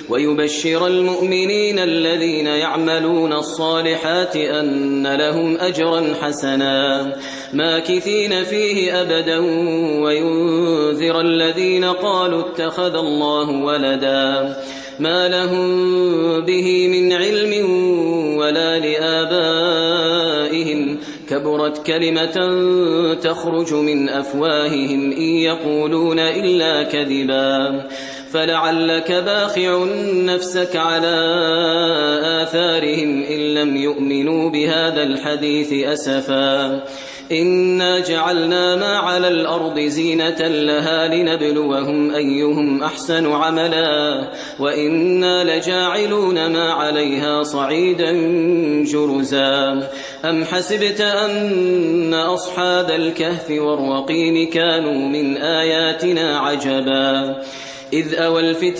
ويبشر المؤمنين الذين يعملون الصالحات أن لهم أجرا حسنا ماكثين فيه أبدا وينذر الذين قالوا اتخذ الله ولدا ما لهم به من علم ولا لآبائهم كبرت كلمة تخرج من أفواههم إن يقولون إلا كذبا فلعلك باخع نفسك على آثارهم إن لم يؤمنوا بهذا الحديث أسفا إنا جعلنا ما على الأرض زينة لها لنبلوهم أيهم أحسن عملا وإنا لجاعلون ما عليها صعيدا جرزا أم حسبت أن أصحاب الكهف والرقيم كانوا من آياتنا عجبا إذ أوى الفتية